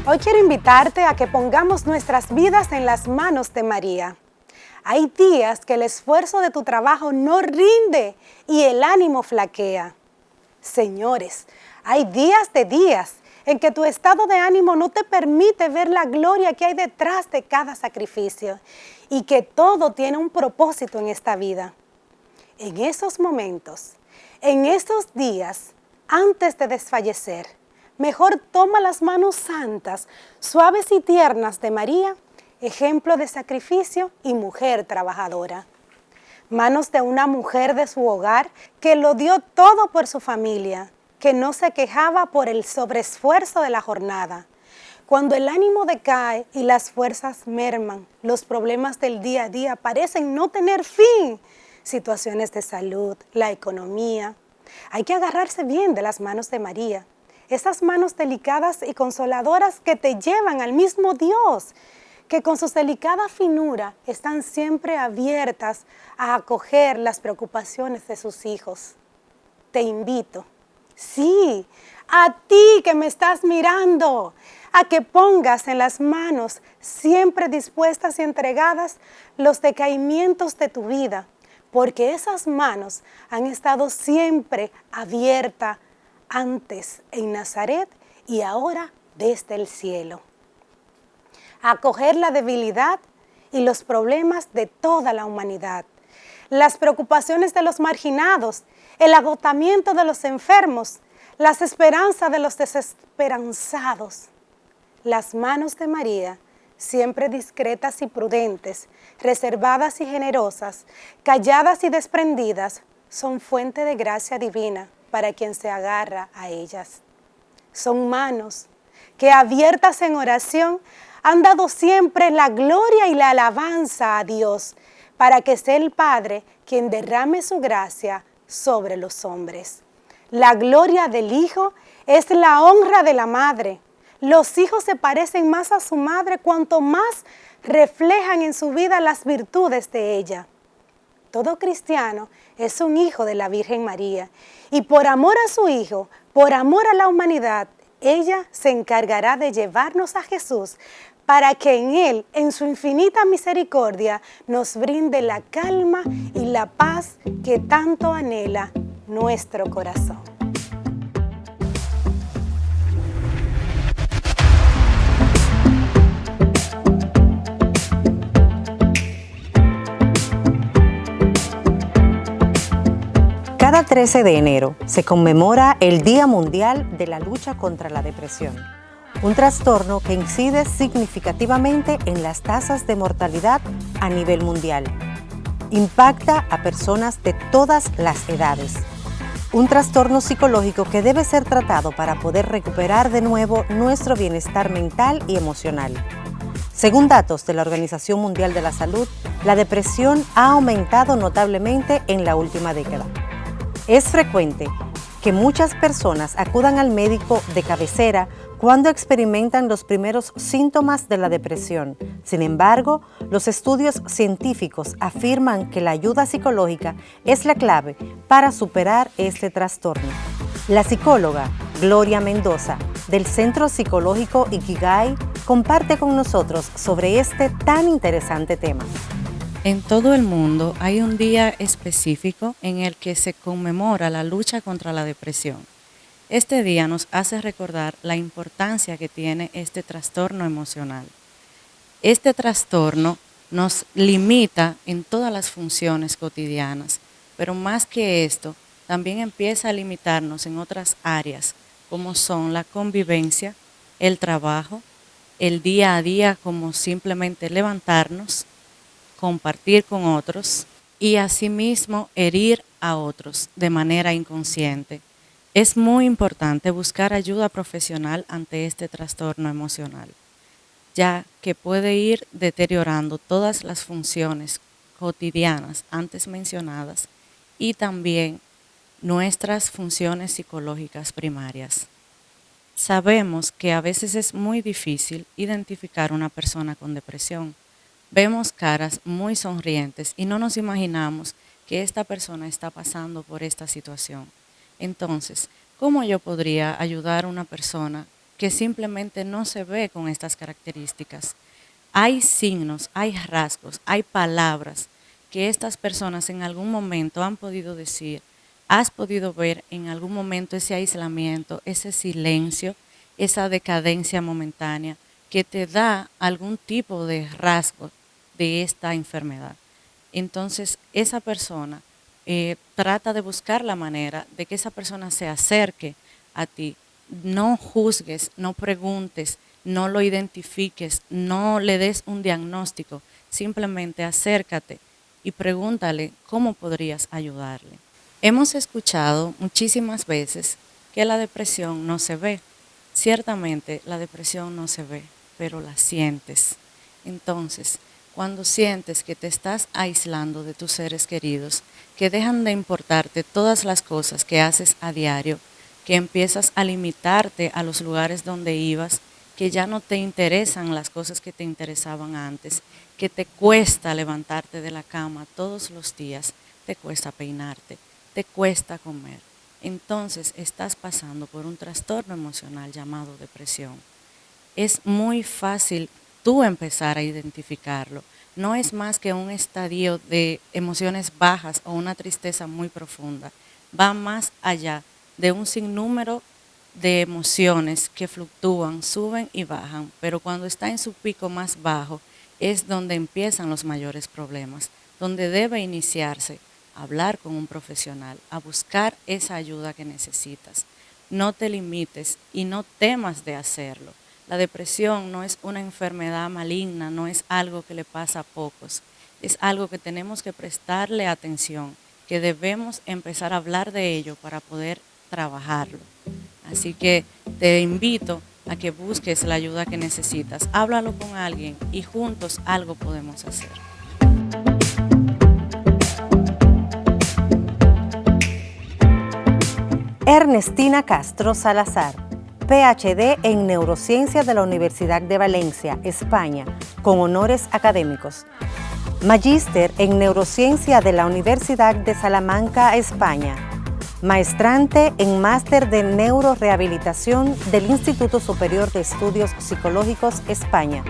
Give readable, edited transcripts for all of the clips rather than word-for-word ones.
Hoy quiero invitarte a que pongamos nuestras vidas en las manos de María. Hay días que el esfuerzo de tu trabajo no rinde y el ánimo flaquea. Señores, hay días de días en que tu estado de ánimo no te permite ver la gloria que hay detrás de cada sacrificio y que todo tiene un propósito en esta vida. En esos momentos, en esos días, antes de desfallecer, mejor toma las manos santas, suaves y tiernas de María, ejemplo de sacrificio y mujer trabajadora. Manos de una mujer de su hogar que lo dio todo por su familia, que no se quejaba por el sobreesfuerzo de la jornada. Cuando el ánimo decae y las fuerzas merman, los problemas del día a día parecen no tener fin. Situaciones de salud, la economía. Hay que agarrarse bien de las manos de María. Esas manos delicadas y consoladoras que te llevan al mismo Dios, que con su delicada finura están siempre abiertas a acoger las preocupaciones de sus hijos. Te invito, sí, a ti que me estás mirando, a que pongas en las manos siempre dispuestas y entregadas los decaimientos de tu vida, porque esas manos han estado siempre abiertas antes en Nazaret y ahora desde el cielo. Acoger la debilidad y los problemas de toda la humanidad, las preocupaciones de los marginados, el agotamiento de los enfermos, las esperanzas de los desesperanzados. Las manos de María, siempre discretas y prudentes, reservadas y generosas, calladas y desprendidas, son fuente de gracia divina para quien se agarra a ellas. Son manos que, abiertas en oración, han dado siempre la gloria y la alabanza a Dios, para que sea el Padre quien derrame su gracia sobre los hombres. La gloria del Hijo es la honra de la Madre. Los hijos se parecen más a su madre cuanto más reflejan en su vida las virtudes de ella. Todo cristiano es un hijo de la Virgen María y por amor a su Hijo, por amor a la humanidad, ella se encargará de llevarnos a Jesús para que en Él, en su infinita misericordia, nos brinde la calma y la paz que tanto anhela nuestro corazón. Cada 13 de enero se conmemora el Día Mundial de la Lucha contra la Depresión, un trastorno que incide significativamente en las tasas de mortalidad a nivel mundial. Impacta a personas de todas las edades. Un trastorno psicológico que debe ser tratado para poder recuperar de nuevo nuestro bienestar mental y emocional. Según datos de la Organización Mundial de la Salud, la depresión ha aumentado notablemente en la última década. Es frecuente que muchas personas acudan al médico de cabecera cuando experimentan los primeros síntomas de la depresión. Sin embargo, los estudios científicos afirman que la ayuda psicológica es la clave para superar este trastorno. La psicóloga Gloria Mendoza, del Centro Psicológico Ikigai, comparte con nosotros sobre este tan interesante tema. En todo el mundo hay un día específico en el que se conmemora la lucha contra la depresión. Este día nos hace recordar la importancia que tiene este trastorno emocional. Este trastorno nos limita en todas las funciones cotidianas, pero más que esto, también empieza a limitarnos en otras áreas, como son la convivencia, el trabajo, el día a día, como simplemente levantarnos, compartir con otros y asimismo herir a otros de manera inconsciente. Es muy importante buscar ayuda profesional ante este trastorno emocional, ya que puede ir deteriorando todas las funciones cotidianas antes mencionadas y también nuestras funciones psicológicas primarias. Sabemos que a veces es muy difícil identificar una persona con depresión. Vemos caras muy sonrientes y no nos imaginamos que esta persona está pasando por esta situación. Entonces, ¿cómo yo podría ayudar a una persona que simplemente no se ve con estas características. Hay signos, hay rasgos, hay palabras que estas personas en algún momento han podido decir, has podido ver en algún momento ese aislamiento, ese silencio, esa decadencia momentánea que te da algún tipo de rasgo de esta enfermedad. Entonces, esa persona trata de buscar la manera de que esa persona se acerque a ti. No juzgues, no preguntes, no lo identifiques, no le des un diagnóstico, simplemente acércate y pregúntale cómo podrías ayudarle. Hemos escuchado muchísimas veces que la depresión no se ve. Ciertamente la depresión no se ve, pero la sientes. Entonces, cuando sientes que te estás aislando de tus seres queridos, que dejan de importarte todas las cosas que haces a diario, que empiezas a limitarte a los lugares donde ibas, que ya no te interesan las cosas que te interesaban antes, que te cuesta levantarte de la cama todos los días, te cuesta peinarte, te cuesta comer. Entonces estás pasando por un trastorno emocional llamado depresión. Es muy fácil tú empezar a identificarlo. No es más que un estadio de emociones bajas o una tristeza muy profunda. Va más allá de un sinnúmero de emociones que fluctúan, suben y bajan, pero cuando está en su pico más bajo es donde empiezan los mayores problemas, donde debe iniciarse a hablar con un profesional, a buscar esa ayuda que necesitas. No te limites y no temas de hacerlo. La depresión no es una enfermedad maligna, no es algo que le pasa a pocos, es algo que tenemos que prestarle atención, que debemos empezar a hablar de ello para poder trabajarlo. Así que te invito a que busques la ayuda que necesitas, háblalo con alguien y juntos algo podemos hacer. Ernestina Castro Salazar, PhD en Neurociencia de la Universidad de Valencia, España, con honores académicos. Magíster en Neurociencia de la Universidad de Salamanca, España. Maestrante en Máster de Neurorehabilitación del Instituto Superior de Estudios Psicológicos, España.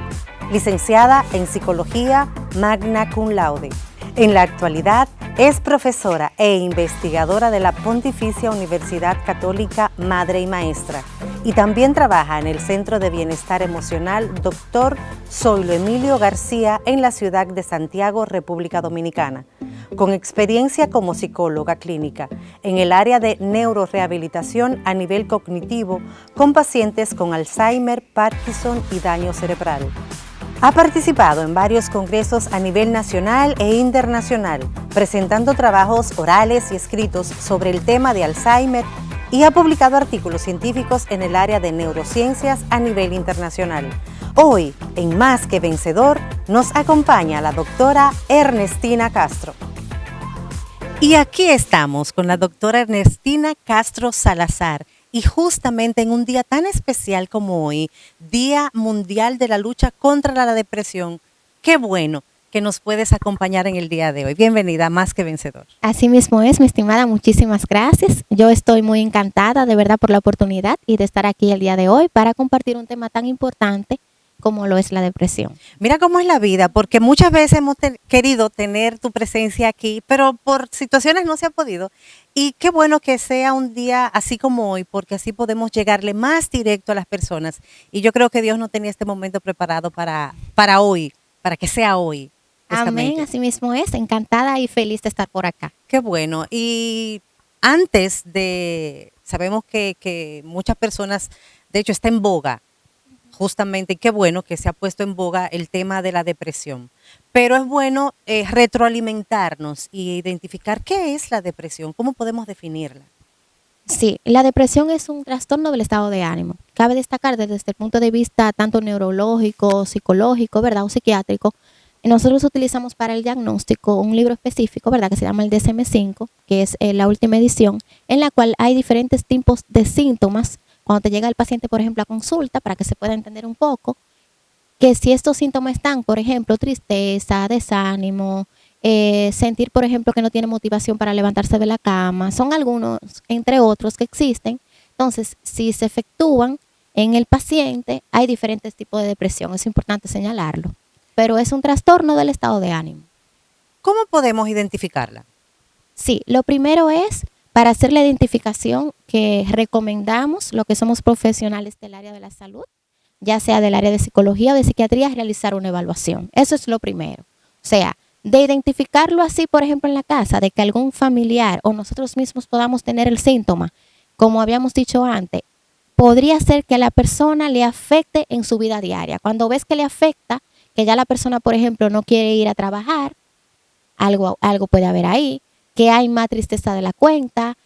Licenciada en Psicología, magna cum laude. En la actualidad es profesora e investigadora de la Pontificia Universidad Católica Madre y Maestra y también trabaja en el Centro de Bienestar Emocional Dr. Zoilo Emilio García en la ciudad de Santiago, República Dominicana, con experiencia como psicóloga clínica en el área de neurorehabilitación a nivel cognitivo con pacientes con Alzheimer, Parkinson y daño cerebral. Ha participado en varios congresos a nivel nacional e internacional, presentando trabajos orales y escritos sobre el tema de Alzheimer y ha publicado artículos científicos en el área de neurociencias a nivel internacional. Hoy, en Más que Vencedor, nos acompaña la doctora Ernestina Castro. Y aquí estamos con la doctora Ernestina Castro Salazar. Y justamente en un día tan especial como hoy, Día Mundial de la Lucha contra la Depresión, qué bueno que nos puedes acompañar en el día de hoy. Bienvenida a Más que Vencedor. Así mismo es, mi estimada, muchísimas gracias. Yo estoy muy encantada de verdad por la oportunidad y de estar aquí el día de hoy para compartir un tema tan importante como lo es la depresión. Mira cómo es la vida, porque muchas veces hemos querido tener tu presencia aquí, pero por situaciones no se ha podido. Y qué bueno que sea un día así como hoy, porque así podemos llegarle más directo a las personas. Y yo creo que Dios no tenía este momento preparado para hoy, para que sea hoy. Amén, así mismo es. Encantada y feliz de estar por acá. Qué bueno. Y antes de, sabemos que muchas personas, de hecho está en boga, justamente, qué bueno que se ha puesto en boga el tema de la depresión. Pero es bueno retroalimentarnos y identificar qué es la depresión, cómo podemos definirla. Sí, la depresión es un trastorno del estado de ánimo. Cabe destacar desde el punto de vista tanto neurológico, psicológico, ¿verdad? O psiquiátrico. Nosotros utilizamos para el diagnóstico un libro específico, ¿verdad? Que se llama el DSM-5, que es la última edición, en la cual hay diferentes tipos de síntomas cuando te llega el paciente, por ejemplo, a consulta, para que se pueda entender un poco, que si estos síntomas están, por ejemplo, tristeza, desánimo, sentir, por ejemplo, que no tiene motivación para levantarse de la cama, son algunos, entre otros, que existen. Entonces, si se efectúan en el paciente hay diferentes tipos de depresión, es importante señalarlo, pero es un trastorno del estado de ánimo. ¿Cómo podemos identificarla? Sí, lo primero es para hacer la identificación que recomendamos, lo que somos profesionales del área de la salud, ya sea del área de psicología o de psiquiatría, realizar una evaluación. Eso es lo primero. O sea, de identificarlo así, por ejemplo, en la casa, de que algún familiar o nosotros mismos podamos tener el síntoma, como habíamos dicho antes, podría ser que a la persona le afecte en su vida diaria. Cuando ves que le afecta, que ya la persona, por ejemplo, no quiere ir a trabajar, algo puede haber ahí, que hay más tristeza de la cuenta,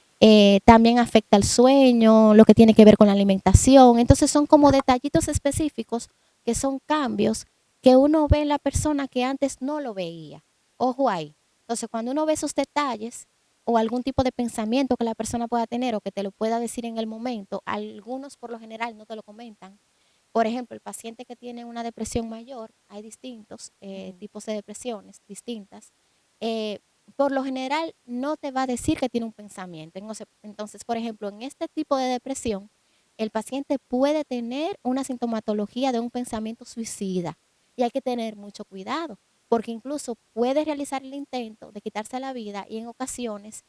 también afecta el sueño, lo que tiene que ver con la alimentación. Entonces son como detallitos específicos que son cambios que uno ve en la persona que antes no lo veía. Ojo ahí. Entonces cuando uno ve esos detalles o algún tipo de pensamiento que la persona pueda tener o que te lo pueda decir en el momento, algunos por lo general no te lo comentan. Por ejemplo, el paciente que tiene una depresión mayor, hay distintos tipos de depresiones distintas. Por lo general no te va a decir que tiene un pensamiento. Entonces, por ejemplo, en este tipo de depresión, el paciente puede tener una sintomatología de un pensamiento suicida y hay que tener mucho cuidado porque incluso puede realizar el intento de quitarse la vida y en ocasiones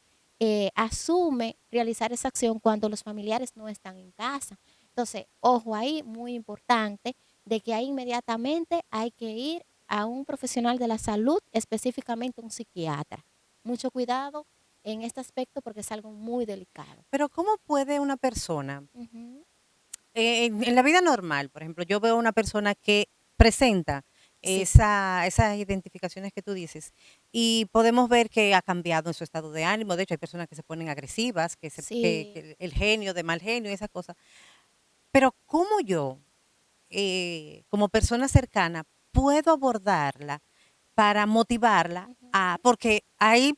asume realizar esa acción cuando los familiares no están en casa. Entonces, ojo ahí, muy importante, de que ahí inmediatamente hay que ir a un profesional de la salud, específicamente un psiquiatra. Mucho cuidado en este aspecto porque es algo muy delicado. Pero ¿cómo puede una persona, Ujú. en la vida normal, por ejemplo, yo veo una persona que presenta Sí, esas identificaciones que tú dices y podemos ver que ha cambiado en su estado de ánimo? De hecho, hay personas que se ponen agresivas, sí. que el genio de mal genio y esas cosas. Pero ¿cómo yo, como persona cercana, puedo abordarla para motivarla a, Ujú. porque hay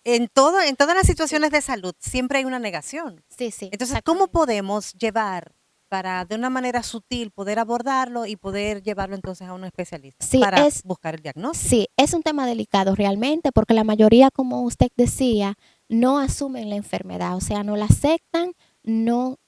en todas las Sí, situaciones de salud siempre hay una negación. sí, sí, Entonces, ¿cómo exactamente. podemos llevar para de una manera sutil poder abordarlo y poder llevarlo entonces a un especialista Sí, para buscar el diagnóstico? sí, es un tema delicado realmente porque la mayoría, como usted decía, no asumen la enfermedad, o sea, no la aceptan, no,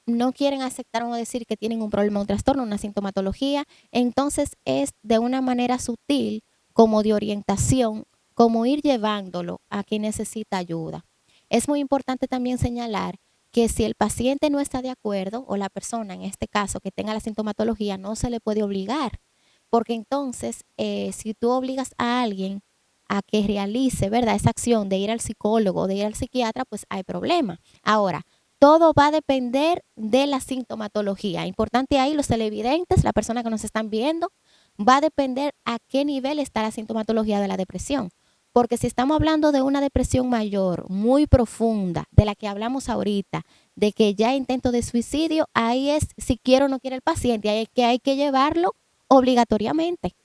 no quieren aceptar o decir que tienen un problema, un trastorno, una sintomatología. Entonces es de una manera sutil, como de orientación, como ir llevándolo a quien necesita ayuda. Es muy importante también señalar que si el paciente no está de acuerdo, o la persona en este caso que tenga la sintomatología, no se le puede obligar porque entonces, si tú obligas a alguien a que realice, ¿verdad? Esa acción de ir al psicólogo, de ir al psiquiatra, pues hay problema. Ahora, todo va a depender de la sintomatología. Importante ahí, los televidentes, la persona que nos están viendo, va a depender a qué nivel está la sintomatología de la depresión. Porque si estamos hablando de una depresión mayor, muy profunda, de la que hablamos ahorita, de que ya hay intento de suicidio, ahí es si quiere o no quiere el paciente, ahí es que hay que llevarlo obligatoriamente.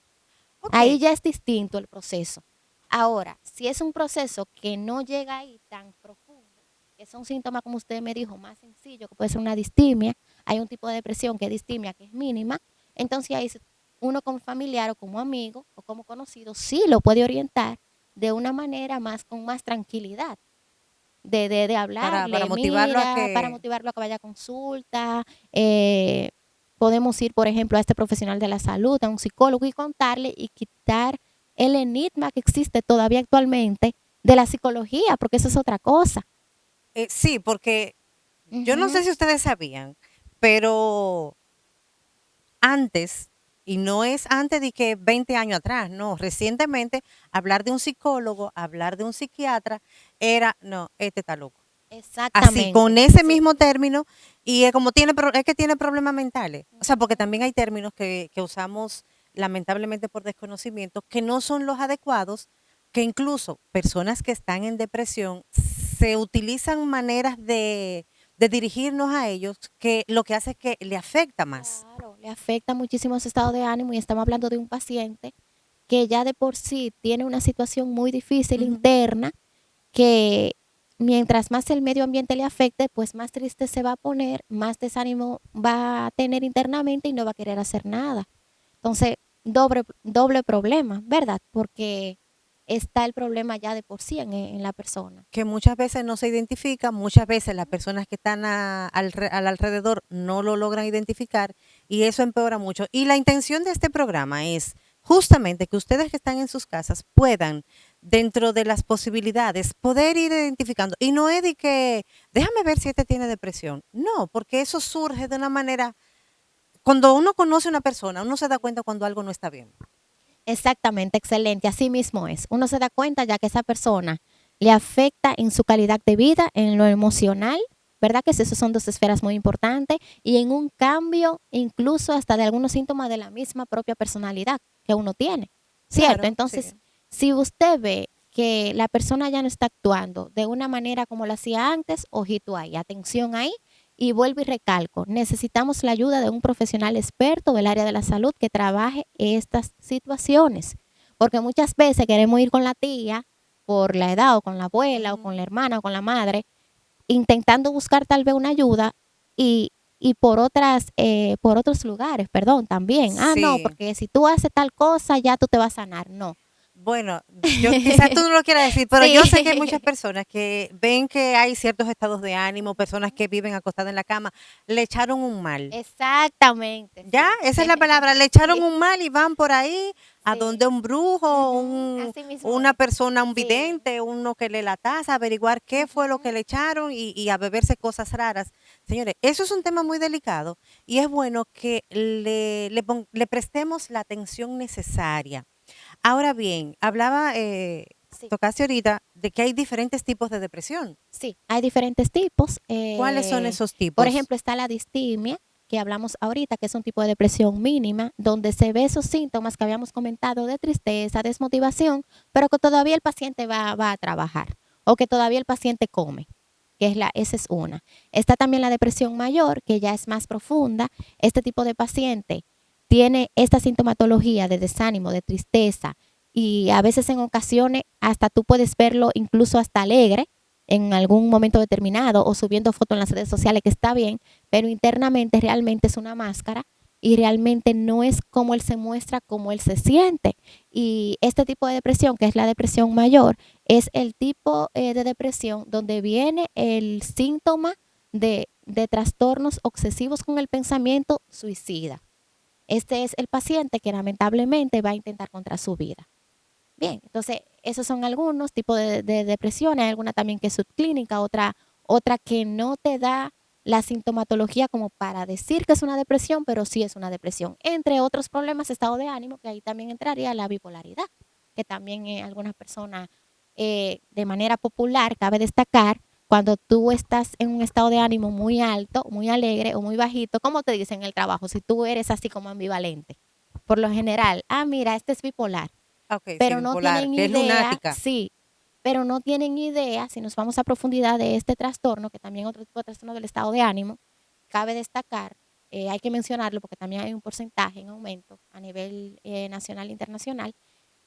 Ok, Ahí ya es distinto el proceso. Ahora, si es un proceso que no llega ahí tan profundo, que son síntomas, como usted me dijo, más sencillos, que puede ser una distimia, hay un tipo de depresión que es distimia, que es mínima, entonces ahí uno como familiar o como amigo o como conocido sí lo puede orientar de una manera más, con más tranquilidad, de para hablarle, motivarlo a mira, para que motivarlo a que vaya a consulta. Podemos ir, por ejemplo, a este profesional de la salud, a un psicólogo y contarle y quitar el enigma que existe todavía actualmente de la psicología, porque eso es otra cosa. sí, porque yo no sé Ujú. si ustedes sabían, pero antes, y no es antes de que 20 años atrás, no, recientemente hablar de un psicólogo, hablar de un psiquiatra, era, no, este está loco. Así, con Exactamente, ese sí. mismo término, y es como tiene, es que tiene problemas mentales. O sea, porque Ujú. también hay términos que usamos lamentablemente por desconocimiento, que no son los adecuados, que incluso personas que están en depresión se utilizan maneras de dirigirnos a ellos que lo que hace es que le afecta más. Claro, le afecta muchísimo su estado de ánimo y estamos hablando de un paciente que ya de por sí tiene una situación muy difícil Ujú. interna que mientras más el medio ambiente le afecte, pues más triste se va a poner, más desánimo va a tener internamente y no va a querer hacer nada. Entonces, doble problema, ¿verdad? Porque está el problema ya de por sí en la persona. Que muchas veces no se identifica, muchas veces las personas que están al alrededor no lo logran identificar y eso empeora mucho. Y la intención de este programa es justamente que ustedes que están en sus casas puedan, dentro de las posibilidades, poder ir identificando. Y no es de que, déjame ver si este tiene depresión. No, porque eso surge de una manera, cuando uno conoce a una persona, uno se da cuenta cuando algo no está bien. Exactamente, excelente, así mismo es. Uno se da cuenta ya que esa persona le afecta en su calidad de vida, en lo emocional, ¿verdad? Que esas son dos esferas muy importantes y en un cambio incluso hasta de algunos síntomas de la misma propia personalidad que uno tiene, ¿cierto? Claro, Entonces, sí. si usted ve que la persona ya no está actuando de una manera como lo hacía antes, ojito ahí, atención ahí. Y vuelvo y recalco, necesitamos la ayuda de un profesional experto del área de la salud que trabaje estas situaciones, porque muchas veces queremos ir con la tía por la edad o con la abuela o con la hermana o con la madre, intentando buscar tal vez una ayuda y por otros lugares, perdón, también. Ah, no, Sí. porque si tú haces tal cosa ya tú te vas a sanar. No. Bueno, yo quizás tú no lo quieras decir, pero Sí. yo sé que hay muchas personas que ven que hay ciertos estados de ánimo, personas que viven acostadas en la cama, le echaron un mal. Exactamente, Ya, sí. esa es la palabra, le echaron Sí, un mal y van por ahí a sí. donde un brujo, Ujú, así mismo una es. persona, un Sí. vidente, uno que le la taza, averiguar qué fue lo que le echaron y a beberse cosas raras. Señores, eso es un tema muy delicado y es bueno que le prestemos la atención necesaria. Ahora bien, hablaba, Sí. tocaste ahorita de que hay diferentes tipos de depresión. Sí, hay diferentes tipos. ¿Cuáles son esos Por tipos? ejemplo, está la distimia, que hablamos ahorita, que es un tipo de depresión mínima, donde se ve esos síntomas que habíamos comentado de tristeza, desmotivación, pero que todavía el paciente va a trabajar o que todavía el paciente come, esa es una. Está también la depresión mayor, que ya es más profunda. Este tipo de paciente tiene esta sintomatología de desánimo, de tristeza, y a veces en ocasiones hasta tú puedes verlo incluso hasta alegre en algún momento determinado o subiendo fotos en las redes sociales, que está bien, pero internamente realmente es una máscara y realmente no es como él se muestra, como él se siente. Y este tipo de depresión, que es la depresión mayor, es el tipo de depresión donde viene el síntoma de trastornos obsesivos con el pensamiento suicida. Este es el paciente que lamentablemente va a intentar contra su vida. Bien, entonces esos son algunos tipos de depresión. Hay alguna también que es subclínica, otra que no te da la sintomatología como para decir que es una depresión, pero sí es una depresión. Entre otros problemas, estado de ánimo, que ahí también entraría la bipolaridad, que también algunas personas de manera popular cabe destacar cuando tú estás en un estado de ánimo muy alto, muy alegre o muy bajito, como te dicen en el trabajo, si tú eres así como ambivalente. Por lo general, mira, este es bipolar, Ok, sí, pero no bipolar, tienen que es idea, lunática. sí, pero no tienen idea, si nos vamos a profundidad de este trastorno, que también otro tipo de trastorno del estado de ánimo, cabe destacar, hay que mencionarlo porque también hay un porcentaje en aumento a nivel nacional e internacional.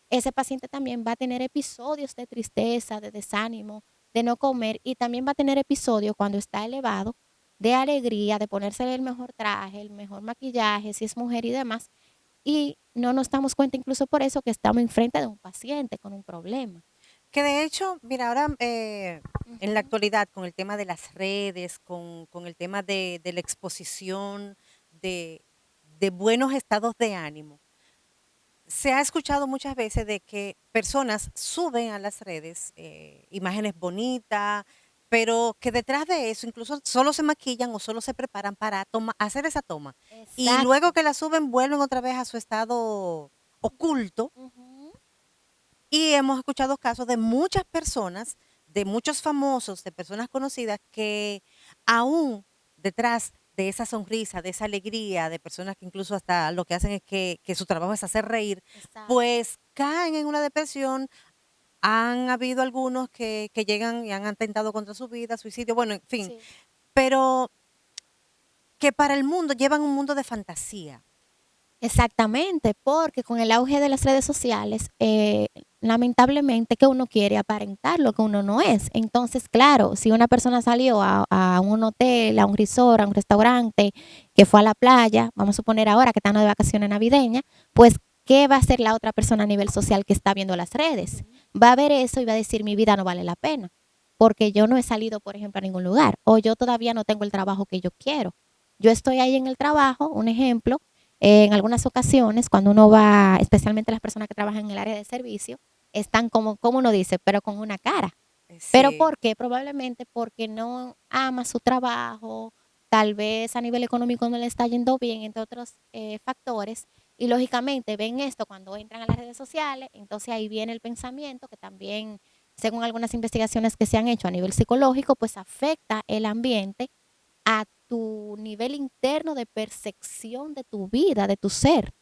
Ese paciente también va a tener episodios de tristeza, de desánimo, de no comer, y también va a tener episodios cuando está elevado de alegría, de ponerse el mejor traje, el mejor maquillaje, si es mujer y demás, y no nos damos cuenta incluso por eso que estamos enfrente de un paciente con un problema. Que de hecho, mira, ahora en la Ujú. actualidad con el tema de las redes, con el tema de la exposición, de, de buenos estados de ánimo, se ha escuchado muchas veces de que personas suben a las redes imágenes bonitas, pero que detrás de eso incluso solo se maquillan o solo se preparan para hacer esa toma. Y luego Exacto. que la suben, vuelven otra vez a su estado oculto. Ujú. Y hemos escuchado casos de muchas personas, de muchos famosos, de personas conocidas que aún detrás de esa sonrisa, de esa alegría, de personas que incluso hasta lo que hacen es que su trabajo es hacer reír, Exacto. pues caen en una depresión. Han habido algunos que llegan y han atentado contra su vida, suicidio, bueno, en fin, Sí. pero que para el mundo llevan un mundo de fantasía. Exactamente, porque con el auge de las redes sociales, lamentablemente que uno quiere aparentar lo que uno no es. Entonces, claro, si una persona salió a un hotel, a un resort, a un restaurante, que fue a la playa, vamos a suponer ahora que están de vacaciones navideñas, pues, ¿qué va a hacer la otra persona a nivel social que está viendo las redes? va a ver eso y va a decir, mi vida no vale la pena, porque yo no he salido, por ejemplo, a ningún lugar, o yo todavía no tengo el trabajo que yo quiero. Yo estoy ahí en el trabajo, un ejemplo, en algunas ocasiones, cuando uno va, especialmente las personas que trabajan en el área de servicio, están como uno dice, pero con una cara. ¿Pero Sí. por qué? Probablemente porque no ama su trabajo, tal vez a nivel económico no le está yendo bien, entre otros factores, y lógicamente ven esto cuando entran a las redes sociales, entonces ahí viene el pensamiento que también, según algunas investigaciones que se han hecho a nivel psicológico, pues afecta el ambiente a tu nivel interno de percepción de tu vida, de tu ser.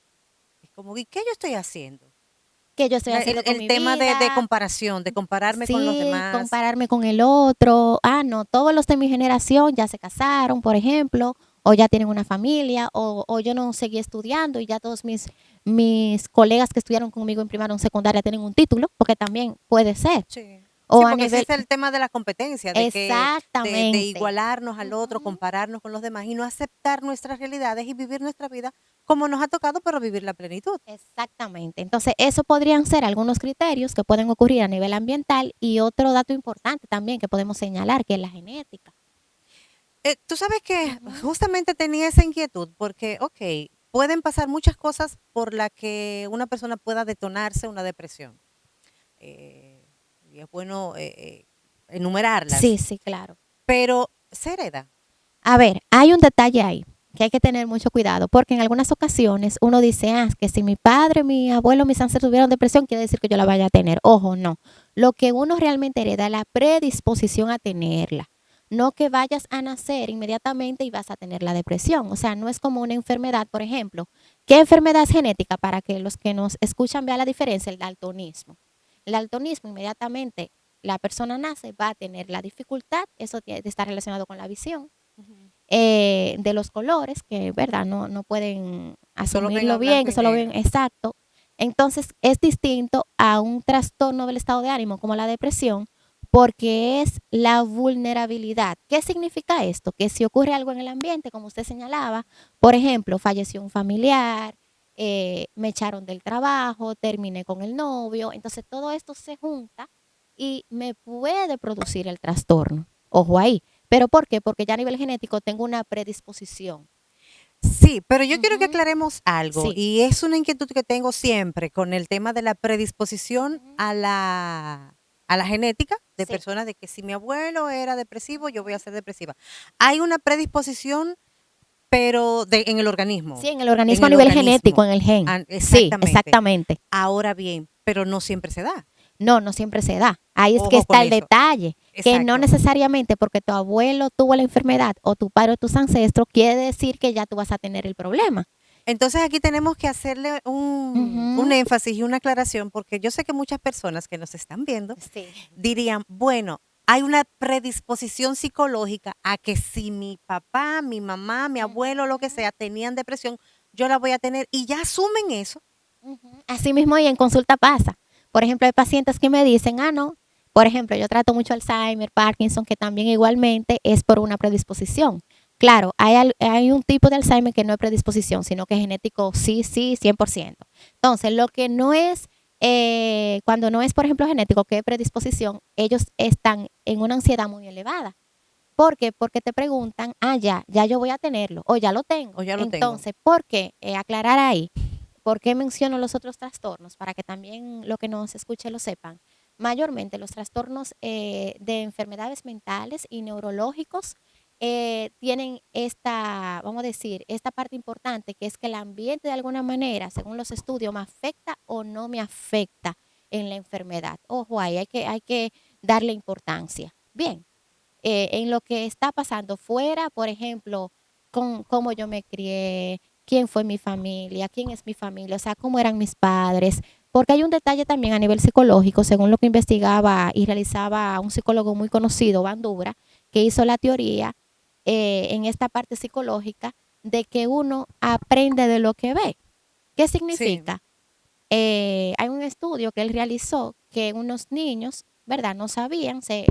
Es como, ¿y qué yo estoy haciendo? ¿Qué yo estoy El, haciendo con el mi tema de vida? comparación, de compararme con los Sí, demás. compararme con el otro. Ah, no, todos los de mi generación ya se casaron, por ejemplo, o ya tienen una familia, o yo no seguí estudiando y ya todos mis colegas que estudiaron conmigo en primaria o en secundaria tienen un título, porque también puede ser. Sí. O Sí, a porque nivel, existe el tema de la competencia, de exactamente. igualarnos al otro, Ujú. compararnos con los demás y no aceptar nuestras realidades y vivir nuestra vida como nos ha tocado, pero vivir la plenitud. Exactamente. Entonces, eso podrían ser algunos criterios que pueden ocurrir a nivel ambiental y otro dato importante también que podemos señalar, que es la genética. Tú sabes que Ujú. justamente tenía esa inquietud porque, ok, pueden pasar muchas cosas por las que una persona pueda detonarse una depresión. Y es bueno Sí, enumerarlas, sí, claro. pero se hereda. A ver, hay un detalle ahí que hay que tener mucho cuidado, porque en algunas ocasiones uno dice, ah, que si mi padre, mi abuelo, mis ancestros tuvieron depresión, quiere decir que yo la vaya a tener. Ojo, no. Lo que uno realmente hereda es la predisposición a tenerla. No que vayas a nacer inmediatamente y vas a tener la depresión. O sea, no es como una enfermedad, por ejemplo. ¿Qué enfermedad es genética? Para que los que nos escuchan vean la diferencia, el daltonismo. El daltonismo inmediatamente la persona nace, va a tener la dificultad, eso está relacionado con la visión de los colores, que verdad no pueden Que solo ven asumirlo a bien, blanco que y solo ven negro. exacto. Entonces es distinto a un trastorno del estado de ánimo como la depresión, porque es la vulnerabilidad. ¿Qué significa esto? Que si ocurre algo en el ambiente, como usted señalaba, por ejemplo, falleció un familiar, me echaron del trabajo, terminé con el novio, entonces todo esto se junta y me puede producir el trastorno. Ojo ahí. ¿Pero por qué? Porque ya a nivel genético tengo una predisposición. Sí, pero yo quiero que Ujú. aclaremos algo Sí. y es una inquietud que tengo siempre con el tema de la predisposición Ujú. a la genética de Sí. personas de que si mi abuelo era depresivo, yo voy a Ujú. ser depresiva. Hay una predisposición, pero en el organismo, Sí, en el en organismo a el nivel genético, organismo. en el gen. Sí, Exactamente. exactamente. Ahora bien, pero no siempre se da. No, no siempre se da. Ahí es que Ojo con está el eso. detalle, que no Exacto. necesariamente porque tu abuelo tuvo la enfermedad o tu padre o tus ancestros quiere decir que ya tú vas a tener el problema. Entonces aquí tenemos que hacerle un Ujú. énfasis y una aclaración porque yo sé que muchas personas que nos están viendo Sí. dirían, bueno, hay una predisposición psicológica a que si mi papá, mi mamá, mi abuelo, lo que Ujú. sea, tenían depresión, yo la voy a tener y ya asumen eso. Ujú. Así mismo y en consulta pasa. Por ejemplo, hay pacientes que me dicen, ah, no, por ejemplo, yo trato mucho Alzheimer, Parkinson, que también igualmente es por una predisposición. Claro, hay un tipo de Alzheimer que no es predisposición, sino que es genético, sí, sí, 100%. Entonces, lo que no es, cuando no es, por ejemplo, genético, que es predisposición, ellos están en una ansiedad muy elevada. ¿Por qué? Porque te preguntan, ah, ya yo voy a tenerlo, o ya lo O tengo. ya lo tengo. Entonces, ¿por qué? Aclarar ahí. ¿Por qué menciono los otros trastornos? Para que también lo que nos escuche lo sepan. Mayormente los trastornos de enfermedades mentales y neurológicos tienen esta, vamos a decir, esta parte importante que es que el ambiente de alguna manera, según los estudios, me afecta o no me afecta en la enfermedad. Ojo ahí, hay que darle importancia. Bien, en lo que está pasando fuera, por ejemplo, con cómo yo me crié, quién fue mi familia, quién es mi familia, o sea, cómo eran mis padres. Porque hay un detalle también a nivel psicológico, según lo que investigaba y realizaba un psicólogo muy conocido, Bandura, que hizo la teoría en esta parte psicológica de que uno aprende de lo que ve. ¿Qué Sí. significa? Hay un estudio que él realizó que unos niños, ¿verdad? No sabían, se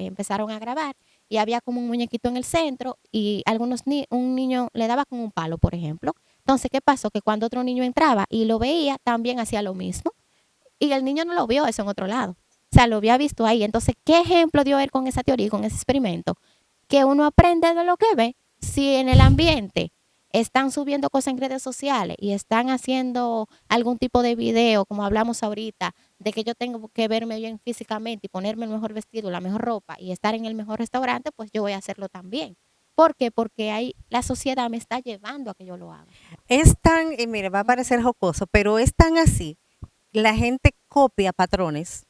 empezaron a grabar y había como un muñequito en el centro y un niño le daba con un palo, por ejemplo. Entonces, ¿qué pasó? Que cuando otro niño entraba y lo veía, también hacía lo mismo. Y el niño no lo vio eso en otro lado. O sea, lo había visto ahí. Entonces, ¿qué ejemplo dio él con esa teoría y con ese experimento? Que uno aprende de lo que ve. Si en el ambiente están subiendo cosas en redes sociales y están haciendo algún tipo de video, como hablamos ahorita, de que yo tengo que verme bien físicamente y ponerme el mejor vestido, la mejor ropa y estar en el mejor restaurante, pues yo voy a hacerlo también. ¿Por qué? Porque ahí la sociedad me está llevando a que yo lo haga. Es tan, y mire, va a parecer jocoso, pero es tan así, la gente copia patrones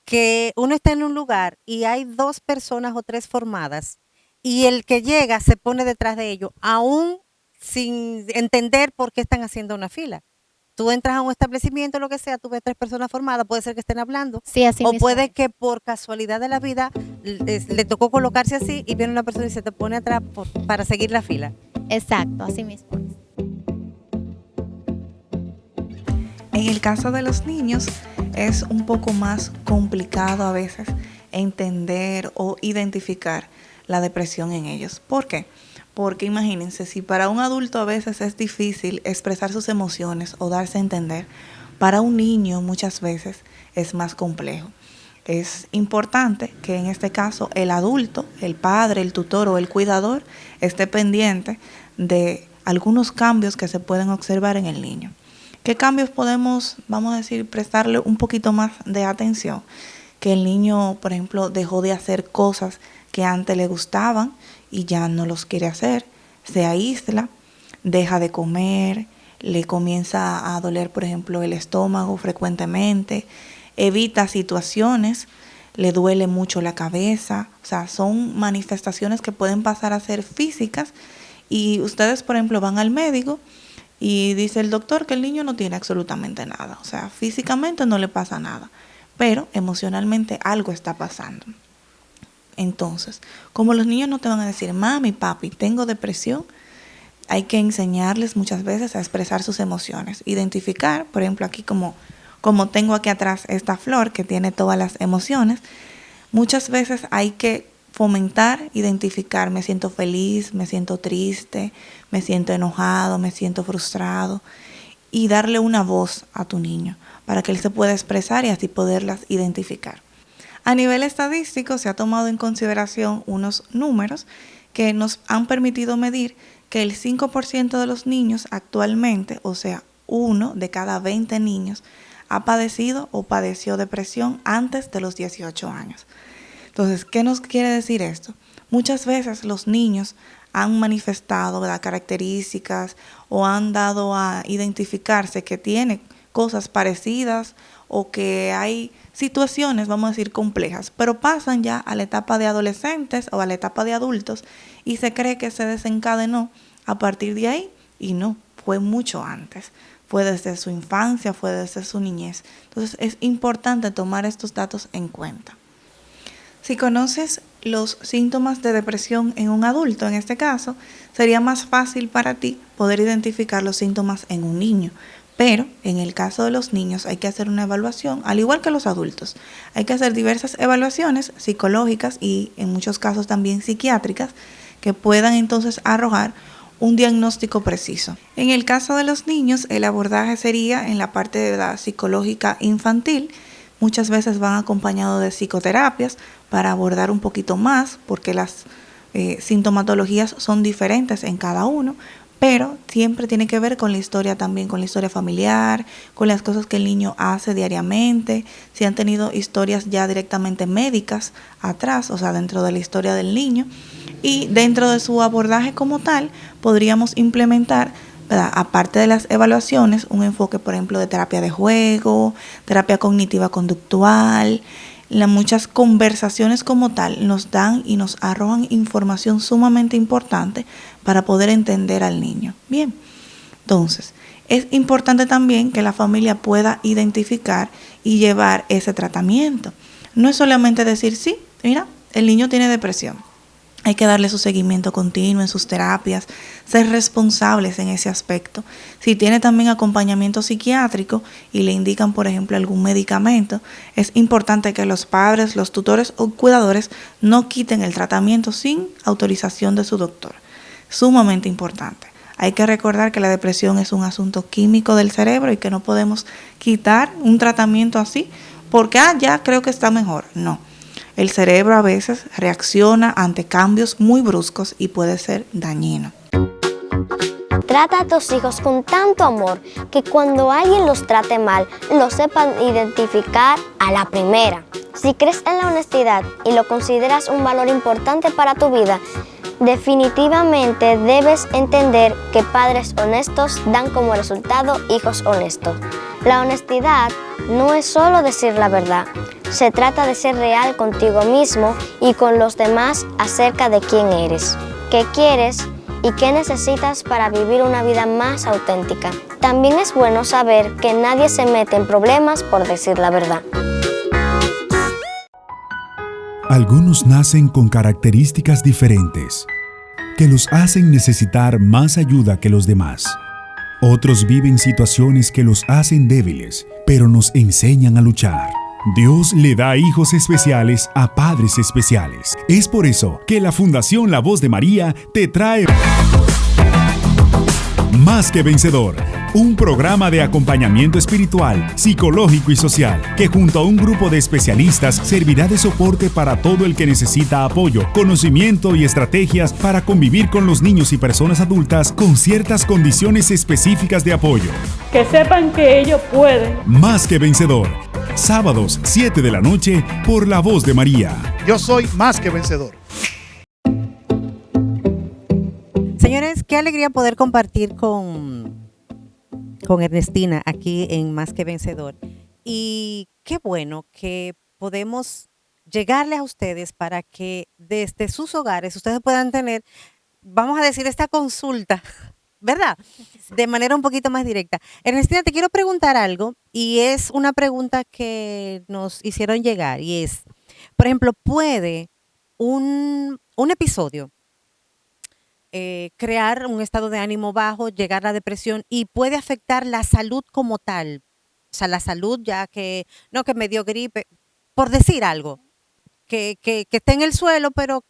que uno está en un lugar y hay 2 personas o 3 formadas y el que llega se pone detrás de ellos, aún sin entender por qué están haciendo una fila. Tú entras a un establecimiento, lo que sea, tú ves 3 personas formadas, puede ser que estén hablando, Sí, así o mismo puede es. que por casualidad de la vida le tocó colocarse así y viene una persona y se te pone atrás para seguir la fila. Exacto, así mismo es. En el caso de los niños es un poco más complicado a veces entender o identificar la depresión en ellos. ¿Por qué? Porque imagínense, si para un adulto a veces es difícil expresar sus emociones o darse a entender, para un niño muchas veces es más complejo. Es importante que en este caso el adulto, el padre, el tutor o el cuidador esté pendiente de algunos cambios que se pueden observar en el niño. ¿Qué cambios podemos, vamos a decir, prestarle un poquito más de atención? Que el niño, por ejemplo, dejó de hacer cosas que antes le gustaban y ya no los quiere hacer, se aísla, deja de comer, le comienza a doler, por ejemplo, el estómago frecuentemente, evita situaciones, le duele mucho la cabeza. O sea, son manifestaciones que pueden pasar a ser físicas y ustedes, por ejemplo, van al médico y dice el doctor que el niño no tiene absolutamente nada. O sea, físicamente no le pasa nada, pero emocionalmente algo está pasando. Entonces, como los niños no te van a decir, mami, papi, tengo depresión, hay que enseñarles muchas veces a expresar sus emociones. Identificar, por ejemplo, aquí como tengo aquí atrás esta flor que tiene todas las emociones, muchas veces hay que fomentar, identificar, me siento feliz, me siento triste, me siento enojado, me siento frustrado, y darle una voz a tu niño para que él se pueda expresar y así poderlas identificar. A nivel estadístico se ha tomado en consideración unos números que nos han permitido medir que el 5% de los niños actualmente, o sea, 1 de cada 20 niños, ha padecido o padeció depresión antes de los 18 años. Entonces, ¿qué nos quiere decir esto? Muchas veces los niños han manifestado, ¿verdad?, características o han dado a identificarse que tienen cosas parecidas o que hay situaciones, vamos a decir, complejas, pero pasan ya a la etapa de adolescentes o a la etapa de adultos y se cree que se desencadenó a partir de ahí y no, fue mucho antes. Fue desde su infancia, fue desde su niñez. Entonces es importante tomar estos datos en cuenta. Si conoces los síntomas de depresión en un adulto, en este caso, sería más fácil para ti poder identificar los síntomas en un niño. Pero en el caso de los niños hay que hacer una evaluación, al igual que los adultos. Hay que hacer diversas evaluaciones psicológicas y en muchos casos también psiquiátricas que puedan entonces arrojar un diagnóstico preciso. En el caso de los niños, el abordaje sería en la parte de la psicológica infantil. Muchas veces van acompañados de psicoterapias para abordar un poquito más, porque las sintomatologías son diferentes en cada uno, pero siempre tiene que ver con la historia también, con la historia familiar, con las cosas que el niño hace diariamente, si han tenido historias ya directamente médicas atrás, o sea, dentro de la historia del niño. Y dentro de su abordaje como tal, podríamos implementar, ¿verdad?, aparte de las evaluaciones, un enfoque, por ejemplo, de terapia de juego, terapia cognitiva conductual. Muchas conversaciones como tal nos dan y nos arrojan información sumamente importante para poder entender al niño. Bien, entonces, es importante también que la familia pueda identificar y llevar ese tratamiento. No es solamente decir, sí, mira, el niño tiene depresión. Hay que darle su seguimiento continuo en sus terapias, ser responsables en ese aspecto. Si tiene también acompañamiento psiquiátrico y le indican, por ejemplo, algún medicamento, es importante que los padres, los tutores o cuidadores no quiten el tratamiento sin autorización de su doctor. Sumamente importante. Hay que recordar que la depresión es un asunto químico del cerebro y que no podemos quitar un tratamiento así porque ya creo que está mejor. No. El cerebro a veces reacciona ante cambios muy bruscos y puede ser dañino. Trata a tus hijos con tanto amor que cuando alguien los trate mal, lo sepan identificar a la primera. Si crees en la honestidad y lo consideras un valor importante para tu vida, definitivamente debes entender que padres honestos dan como resultado hijos honestos. La honestidad no es solo decir la verdad, se trata de ser real contigo mismo y con los demás acerca de quién eres, qué quieres y qué necesitas para vivir una vida más auténtica. También es bueno saber que nadie se mete en problemas por decir la verdad. Algunos nacen con características diferentes, que los hacen necesitar más ayuda que los demás. Otros viven situaciones que los hacen débiles, pero nos enseñan a luchar. Dios le da hijos especiales a padres especiales. Es por eso que la Fundación La Voz de María te trae Más que Vencedor, un programa de acompañamiento espiritual, psicológico y social, que junto a un grupo de especialistas servirá de soporte para todo el que necesita apoyo, conocimiento y estrategias para convivir con los niños y personas adultas con ciertas condiciones específicas de apoyo. Que sepan que ellos pueden. Más que Vencedor, sábados 7 de la noche por La Voz de María. Yo soy Más que Vencedor. Señores, qué alegría poder compartir con Ernestina aquí en Más que Vencedor. Y qué bueno que podemos llegarle a ustedes para que desde sus hogares ustedes puedan tener, vamos a decir, esta consulta, ¿verdad? De manera un poquito más directa. Ernestina, te quiero preguntar algo y es una pregunta que nos hicieron llegar y es, por ejemplo, ¿puede un episodio crear un estado de ánimo bajo, llegar a la depresión y puede afectar la salud como tal? O sea, la salud ya que, no, que me dio gripe, por decir algo, que esté en el suelo, pero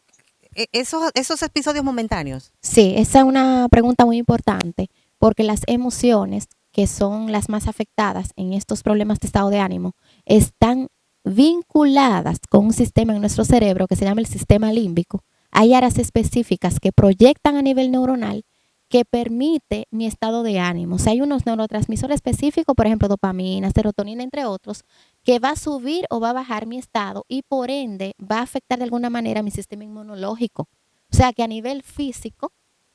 esos episodios momentáneos. Sí, esa es una pregunta muy importante porque las emociones, que son las más afectadas en estos problemas de estado de ánimo, están vinculadas con un sistema en nuestro cerebro que se llama el sistema límbico. Hay áreas específicas que proyectan a nivel neuronal que permite mi estado de ánimo. O sea, hay unos neurotransmisores específicos, por ejemplo, dopamina, serotonina, entre otros, que va a subir o va a bajar mi estado y por ende va a afectar de alguna manera mi sistema inmunológico. O sea, que a nivel físico,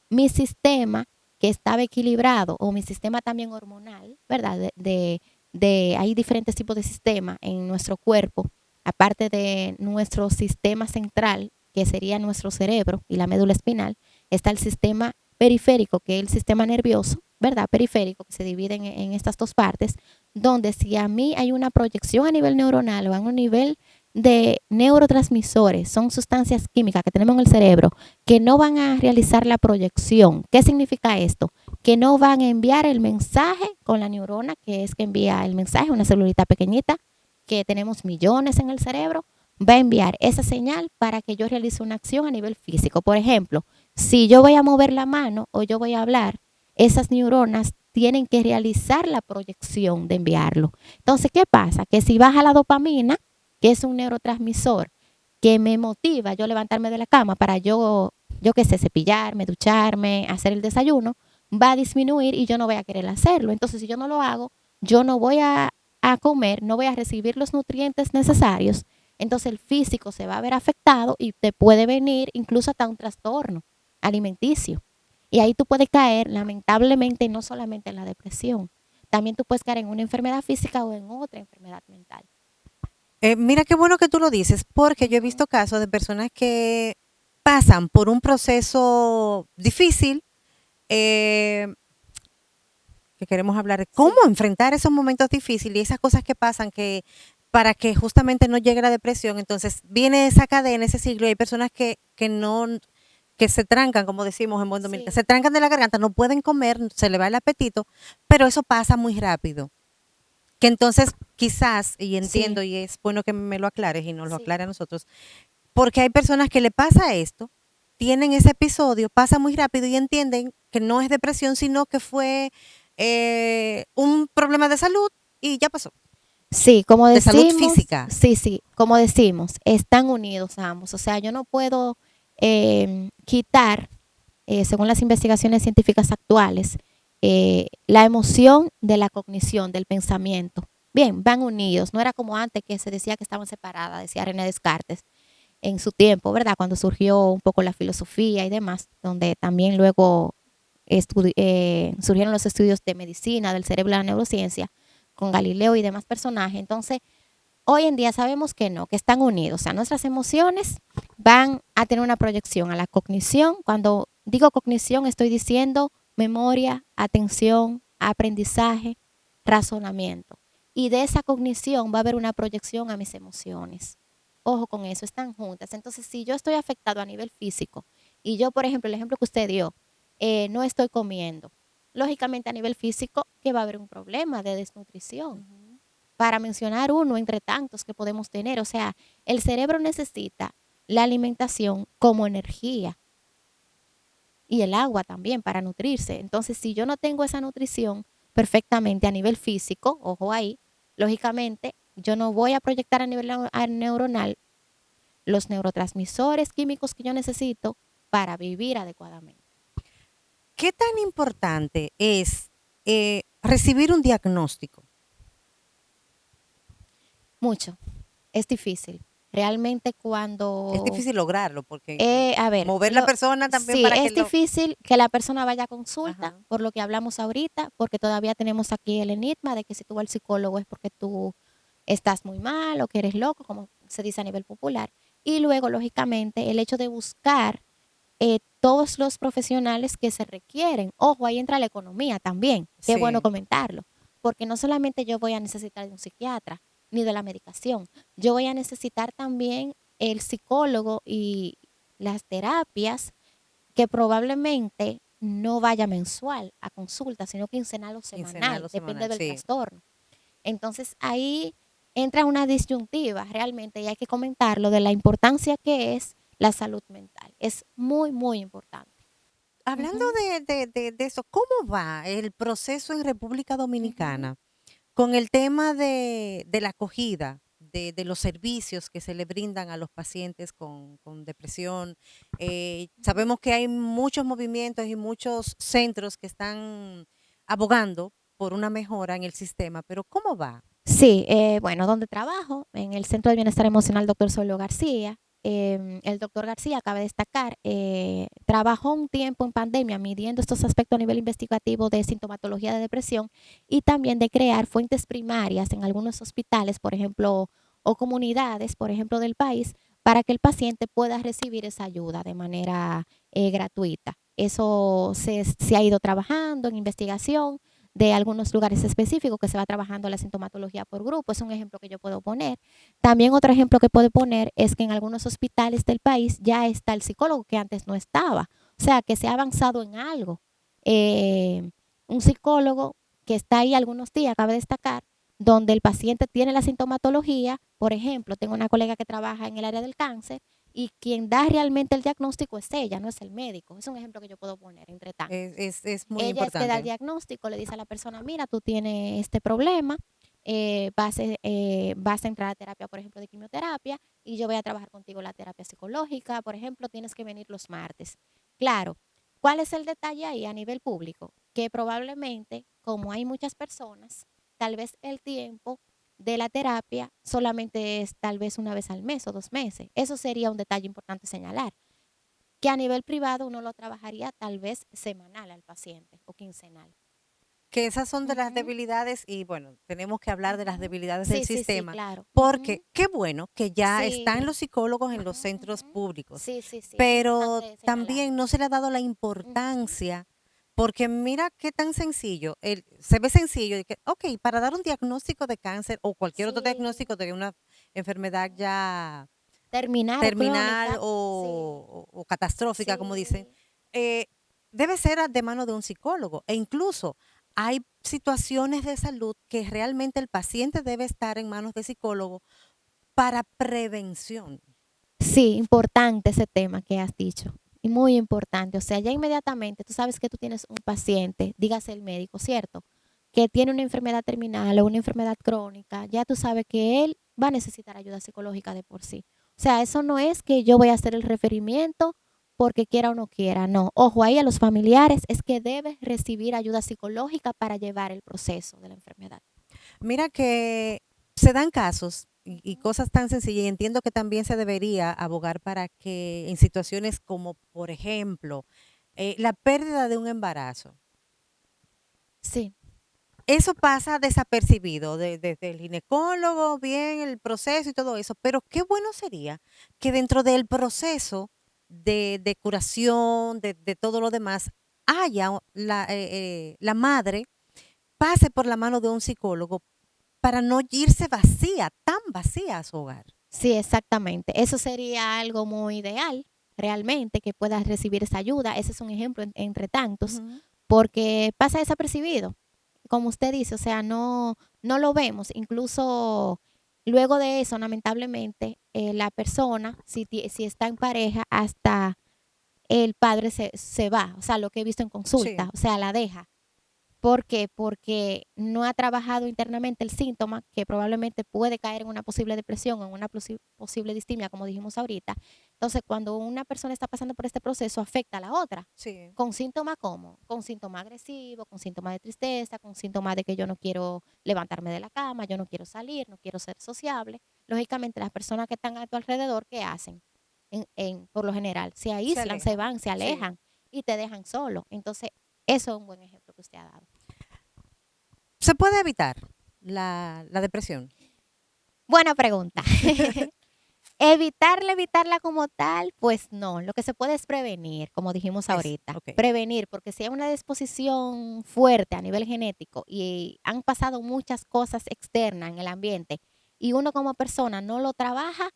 mi sistema que estaba equilibrado o mi sistema también hormonal, ¿verdad? Hay diferentes tipos de sistemas en nuestro cuerpo, aparte de nuestro sistema central, que sería nuestro cerebro y la médula espinal, está el sistema periférico, que es el sistema nervioso, ¿verdad? Periférico, que se divide en estas dos partes, donde si a mí hay una proyección a nivel neuronal o a un nivel de neurotransmisores, son sustancias químicas que tenemos en el cerebro que no van a realizar la proyección. ¿Qué significa esto? Que no van a enviar el mensaje con la neurona, que es que envía el mensaje, una celulita pequeñita, que tenemos millones en el cerebro, va a enviar esa señal para que yo realice una acción a nivel físico. Por ejemplo, si yo voy a mover la mano o yo voy a hablar, esas neuronas tienen que realizar la proyección de enviarlo. Entonces, ¿qué pasa? Que si baja la dopamina, que es un neurotransmisor que me motiva yo levantarme de la cama para yo qué sé, cepillarme, ducharme, hacer el desayuno, va a disminuir y yo no voy a querer hacerlo. Entonces, si yo no lo hago, yo no voy a comer, no voy a recibir los nutrientes necesarios. Entonces el físico se va a ver afectado y te puede venir incluso hasta un trastorno alimenticio. Y ahí tú puedes caer, lamentablemente, no solamente en la depresión, también tú puedes caer en una enfermedad física o en otra enfermedad mental. Mira qué bueno que tú lo dices, porque yo he visto casos de personas que pasan por un proceso difícil, que queremos hablar de cómo enfrentar esos momentos difíciles y esas cosas que pasan que para que justamente no llegue la depresión. Entonces viene esa cadena, ese ciclo, y hay personas que se trancan, como decimos en buen dominicano, se trancan de la garganta, no pueden comer, se le va el apetito, pero eso pasa muy rápido. Que entonces quizás, y entiendo, y es bueno que me lo aclares y nos lo aclare a nosotros, porque hay personas que le pasa esto, tienen ese episodio, pasa muy rápido y entienden que no es depresión, sino que fue un problema de salud y ya pasó. Sí, como de decimos, salud física. sí, como decimos, están unidos ambos. O sea, yo no puedo quitar, según las investigaciones científicas actuales, la emoción de la cognición, del pensamiento. Bien, van unidos. No era como antes que se decía que estaban separadas, decía René Descartes en su tiempo, ¿verdad? Cuando surgió un poco la filosofía y demás, donde también luego surgieron los estudios de medicina, del cerebro y la neurociencia, con Galileo y demás personajes. Entonces, hoy en día sabemos que no, que están unidos. O sea, nuestras emociones van a tener una proyección a la cognición. Cuando digo cognición, estoy diciendo memoria, atención, aprendizaje, razonamiento. Y de esa cognición va a haber una proyección a mis emociones. Ojo con eso, están juntas. Entonces, si yo estoy afectado a nivel físico y yo, por ejemplo, el ejemplo que usted dio, no estoy comiendo, lógicamente a nivel físico que va a haber un problema de desnutrición. Para mencionar uno entre tantos que podemos tener. O sea, el cerebro necesita la alimentación como energía y el agua también para nutrirse. Entonces, si yo no tengo esa nutrición perfectamente a nivel físico, ojo ahí, lógicamente yo no voy a proyectar a nivel neuronal los neurotransmisores químicos que yo necesito para vivir adecuadamente. ¿Qué tan importante es recibir un diagnóstico? Mucho. Es difícil. Realmente cuando... Es difícil lograrlo porque a ver, mover la persona también sí, para que es difícil que la persona vaya a consulta, por lo que hablamos ahorita, porque todavía tenemos aquí el enigma de que si tú vas al psicólogo es porque tú estás muy mal o que eres loco, como se dice a nivel popular. Y luego, lógicamente, el hecho de buscar todos los profesionales que se requieren. Ojo, ahí entra la economía también. Qué bueno comentarlo, porque no solamente yo voy a necesitar de un psiquiatra ni de la medicación, yo voy a necesitar también el psicólogo y las terapias que probablemente no vaya mensual a consulta, sino quincenal o semanal, depende del trastorno. Entonces ahí entra una disyuntiva realmente y hay que comentarlo de la importancia que es la salud mental. Es muy, muy importante. Hablando de eso, ¿cómo va el proceso en República Dominicana con el tema de la acogida, de los servicios que se le brindan a los pacientes con depresión? Sabemos que hay muchos movimientos y muchos centros que están abogando por una mejora en el sistema, pero ¿cómo va? Sí, bueno, donde trabajo, en el Centro de Bienestar Emocional Dr. Solio García, el doctor García, cabe destacar, trabajó un tiempo en pandemia midiendo estos aspectos a nivel investigativo de sintomatología de depresión y también de crear fuentes primarias en algunos hospitales, por ejemplo, o comunidades, por ejemplo, del país, para que el paciente pueda recibir esa ayuda de manera gratuita. Eso se ha ido trabajando en investigación de algunos lugares específicos que se va trabajando la sintomatología por grupo. Es un ejemplo que yo puedo poner. También otro ejemplo que puedo poner es que en algunos hospitales del país ya está el psicólogo que antes no estaba. O sea, que se ha avanzado en algo. Un psicólogo que está ahí algunos días, cabe destacar, donde el paciente tiene la sintomatología. Por ejemplo, tengo una colega que trabaja en el área del cáncer y quien da realmente el diagnóstico es ella, no es el médico. Es un ejemplo que yo puedo poner entre tantos. Es muy ella importante. es que da el diagnóstico, le dice a la persona, mira, tú tienes este problema, vas a entrar a terapia, por ejemplo, de quimioterapia, y yo voy a trabajar contigo la terapia psicológica, por ejemplo, tienes que venir los martes. Claro, ¿cuál es el detalle ahí a nivel público? Que probablemente, como hay muchas personas, tal vez el tiempo de la terapia solamente es tal vez una vez al mes o 2 meses. Eso sería un detalle importante señalar. Que a nivel privado uno lo trabajaría tal vez semanal al paciente o quincenal. Que esas son de las debilidades y bueno, tenemos que hablar de las debilidades del sistema. Sí, claro. Porque qué bueno que ya Sí. están los psicólogos en los centros públicos. Sí. Pero Es también no se le ha dado la importancia, porque mira qué tan sencillo, se ve sencillo, de que, ok, para dar un diagnóstico de cáncer o cualquier otro diagnóstico de una enfermedad ya terminal o catastrófica, como dicen, debe ser de mano de un psicólogo. E incluso hay situaciones de salud que realmente el paciente debe estar en manos de psicólogo para prevención. Sí, importante ese tema que has dicho. Y muy importante. O sea, ya inmediatamente tú sabes que tú tienes un paciente, dígase el médico, ¿cierto? que tiene una enfermedad terminal o una enfermedad crónica, ya tú sabes que él va a necesitar ayuda psicológica de por sí. O sea, eso no es que yo voy a hacer el referimiento porque quiera o no quiera, no. Ojo ahí a los familiares, es que debe recibir ayuda psicológica para llevar el proceso de la enfermedad. Mira que se dan casos y cosas tan sencillas y entiendo que también se debería abogar para que en situaciones como, por ejemplo, la pérdida de un embarazo. Sí. Eso pasa desapercibido desde el ginecólogo, bien, el proceso y todo eso, pero qué bueno sería que dentro del proceso de curación, de todo lo demás, haya la madre pase por la mano de un psicólogo para no irse vacía, tan vacía a su hogar. Sí, exactamente. Eso sería algo muy ideal, realmente, que puedas recibir esa ayuda. Ese es un ejemplo entre tantos, porque pasa desapercibido. Como usted dice, o sea, no lo vemos. Incluso luego de eso, lamentablemente, la persona, si está en pareja, hasta el padre se va. O sea, lo que he visto en consulta, Sí. o sea, la deja. ¿Por qué? Porque no ha trabajado internamente el síntoma que probablemente puede caer en una posible depresión o en una posible distimia, como dijimos ahorita. Entonces, cuando una persona está pasando por este proceso, afecta a la otra. Sí. ¿Con síntomas cómo? Con síntomas agresivos, con síntomas de tristeza, con síntomas de que yo no quiero levantarme de la cama, yo no quiero salir, no quiero ser sociable. Lógicamente, las personas que están a tu alrededor, ¿qué hacen? Por lo general, se aíslan, se van, se alejan y te dejan solo. Entonces, eso es un buen ejemplo que usted ha dado. ¿Se puede evitar la depresión? Buena pregunta. Evitarla como tal, pues no. Lo que se puede es prevenir, como dijimos ahorita. Ok. Prevenir, porque si hay una disposición fuerte a nivel genético y han pasado muchas cosas externas en el ambiente y uno como persona no lo trabaja,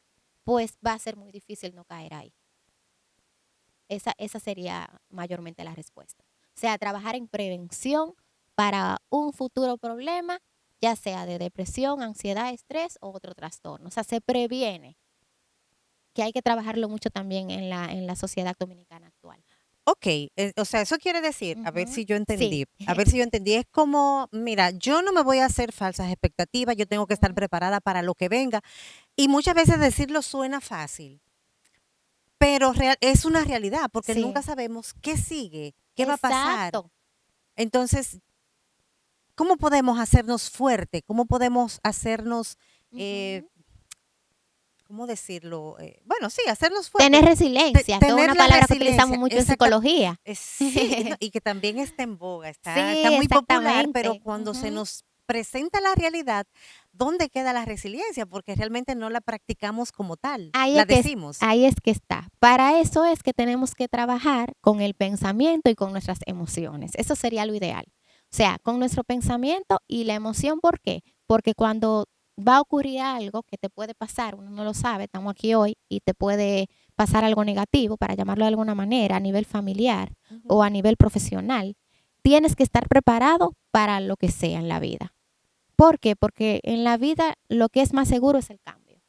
pues va a ser muy difícil no caer ahí. Esa sería mayormente la respuesta. O sea, trabajar en prevención para un futuro problema, ya sea de depresión, ansiedad, estrés o otro trastorno. O sea, se previene, que hay que trabajarlo mucho también en la sociedad dominicana actual. Ok, o sea, eso quiere decir, a ver si yo entendí, Sí. a ver si yo entendí, es como, mira, yo no me voy a hacer falsas expectativas, yo tengo que estar preparada para lo que venga y muchas veces decirlo suena fácil, pero es una realidad porque Sí. nunca sabemos qué sigue, qué va a pasar. Exacto. Entonces, ¿cómo podemos hacernos fuerte? ¿Cómo podemos hacernos, cómo decirlo? Bueno, sí, hacernos fuertes. Tener resiliencia, que es Tener una la palabra que resiliencia, utilizamos mucho en exacta- psicología. Sí, no, y que también está en boga, está Sí, muy popular, pero exactamente. cuando se nos presenta la realidad, ¿dónde queda la resiliencia? Porque realmente no la practicamos como tal, la decimos. Ahí es que está. Para eso es que tenemos que trabajar con el pensamiento y con nuestras emociones. Eso sería lo ideal. O sea, con nuestro pensamiento y la emoción, ¿por qué? Porque cuando va a ocurrir algo que te puede pasar, uno no lo sabe, estamos aquí hoy y te puede pasar algo negativo, para llamarlo de alguna manera, a nivel familiar o a nivel profesional, tienes que estar preparado para lo que sea en la vida. ¿Por qué? Porque en la vida lo que es más seguro es el cambio,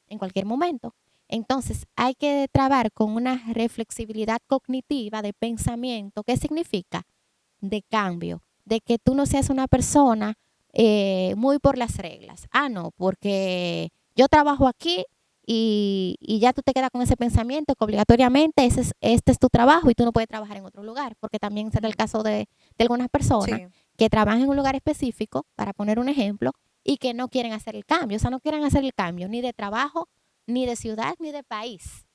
en cualquier momento. Entonces, hay que trabajar con una reflexibilidad cognitiva de pensamiento. ¿Qué significa? De cambio, de que tú no seas una persona muy por las reglas. Ah, no, porque yo trabajo aquí y ya tú te quedas con ese pensamiento que obligatoriamente este es tu trabajo y tú no puedes trabajar en otro lugar, porque también será el caso de algunas personas Sí. que trabajan en un lugar específico, para poner un ejemplo, y que no quieren hacer el cambio. O sea, no quieren hacer el cambio ni de trabajo, ni de ciudad, ni de país,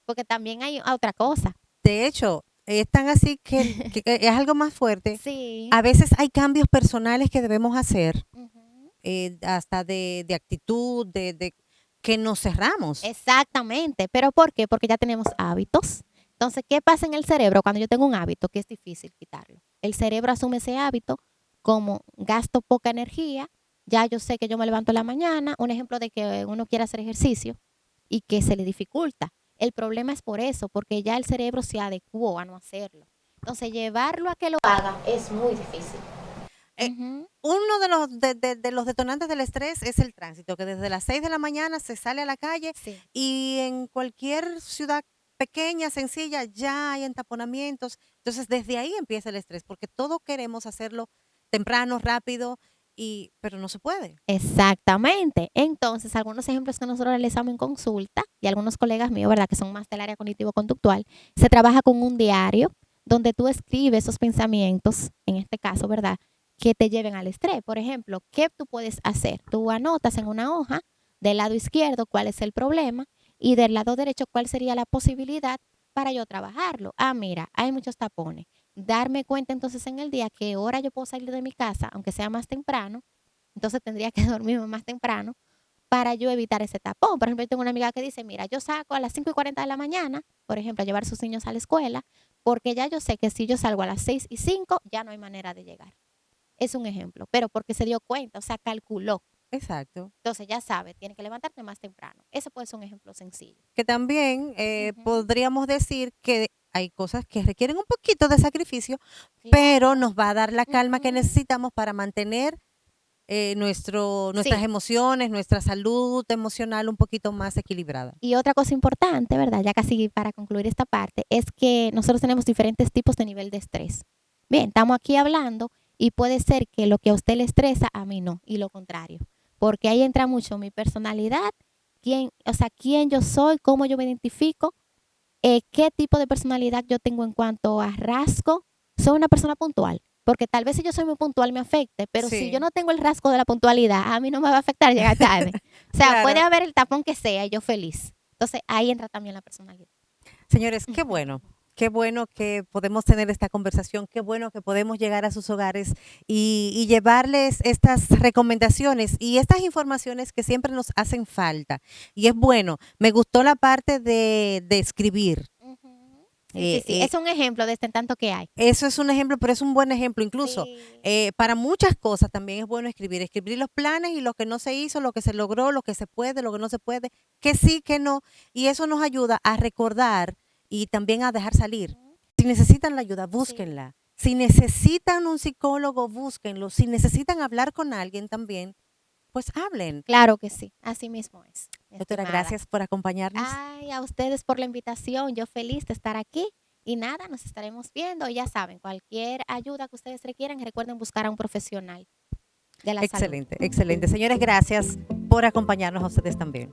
porque también hay otra cosa. De hecho, es tan así que es algo más fuerte. Sí. A veces hay cambios personales que debemos hacer, Ujú. hasta de actitud, que nos cerramos. Exactamente. ¿Pero por qué? Porque ya tenemos hábitos. Entonces, ¿qué pasa en el cerebro cuando yo tengo un hábito que es difícil quitarlo? El cerebro asume ese hábito como gasto poca energía. Ya yo sé que yo me levanto en la mañana. Un ejemplo de que uno quiere hacer ejercicio y que se le dificulta. El problema es por eso, porque ya el cerebro se adecuó a no hacerlo. Entonces, llevarlo a que lo haga es muy difícil. Eh, Ujú. Uno de los detonantes del estrés es el tránsito, que desde las 6 de la mañana se sale a la calle Sí. y en cualquier ciudad pequeña, sencilla, ya hay entaponamientos. Entonces, desde ahí empieza el estrés, porque todo queremos hacerlo temprano, rápido, pero no se puede. Exactamente. Entonces, algunos ejemplos que nosotros realizamos en consulta y algunos colegas míos, ¿verdad? Que son más del área cognitivo-conductual, se trabaja con un diario donde tú escribes esos pensamientos, en este caso, ¿verdad? Que te lleven al estrés. Por ejemplo, ¿qué tú puedes hacer? Tú anotas en una hoja del lado izquierdo cuál es el problema y del lado derecho cuál sería la posibilidad para yo trabajarlo. Ah, mira, hay muchos tapones. Darme cuenta entonces en el día qué hora yo puedo salir de mi casa, aunque sea más temprano, entonces tendría que dormirme más temprano para yo evitar ese tapón. Por ejemplo, yo tengo una amiga que dice, mira, yo saco a las 5:40 de la mañana, por ejemplo, a llevar a sus niños a la escuela, porque ya yo sé que si yo salgo a las 6:05, ya no hay manera de llegar. Es un ejemplo, pero porque se dio cuenta, o sea, calculó. Exacto. Entonces ya sabe, tiene que levantarte más temprano. Ese puede ser un ejemplo sencillo. Que también podríamos decir que hay cosas que requieren un poquito de sacrificio, pero nos va a dar la calma que necesitamos para mantener nuestras emociones, nuestra salud emocional un poquito más equilibrada. Y otra cosa importante, ¿verdad? Ya casi para concluir esta parte, es que nosotros tenemos diferentes tipos de nivel de estrés. Bien, estamos aquí hablando y puede ser que lo que a usted le estresa, a mí no, y lo contrario. Porque ahí entra mucho mi personalidad, quién yo soy, cómo yo me identifico, qué tipo de personalidad yo tengo en cuanto a rasgo. Soy una persona puntual, porque tal vez si yo soy muy puntual me afecte, pero si yo no tengo el rasgo de la puntualidad, a mí no me va a afectar llegar tarde. O sea, puede haber el tapón que sea y yo feliz. Entonces ahí entra también la personalidad. Señores, qué bueno. Qué bueno que podemos tener esta conversación, qué bueno que podemos llegar a sus hogares y llevarles estas recomendaciones y estas informaciones que siempre nos hacen falta. Y es bueno, me gustó la parte de escribir. Sí, es un ejemplo de este tanto que hay. Eso es un ejemplo, pero es un buen ejemplo. Incluso para muchas cosas también es bueno escribir los planes y lo que no se hizo, lo que se logró, lo que se puede, lo que no se puede, que sí, que no. Y eso nos ayuda a recordar y también a dejar salir. Si necesitan la ayuda, búsquenla. Si necesitan un psicólogo, búsquenlo. Si necesitan hablar con alguien también, pues hablen. Claro que sí, así mismo es. Doctora, gracias por acompañarnos. Ay, a ustedes por la invitación, yo feliz de estar aquí. Y nada, nos estaremos viendo. Y ya saben, cualquier ayuda que ustedes requieran, recuerden buscar a un profesional de la salud. Excelente, excelente. Señores, gracias por acompañarnos a ustedes también.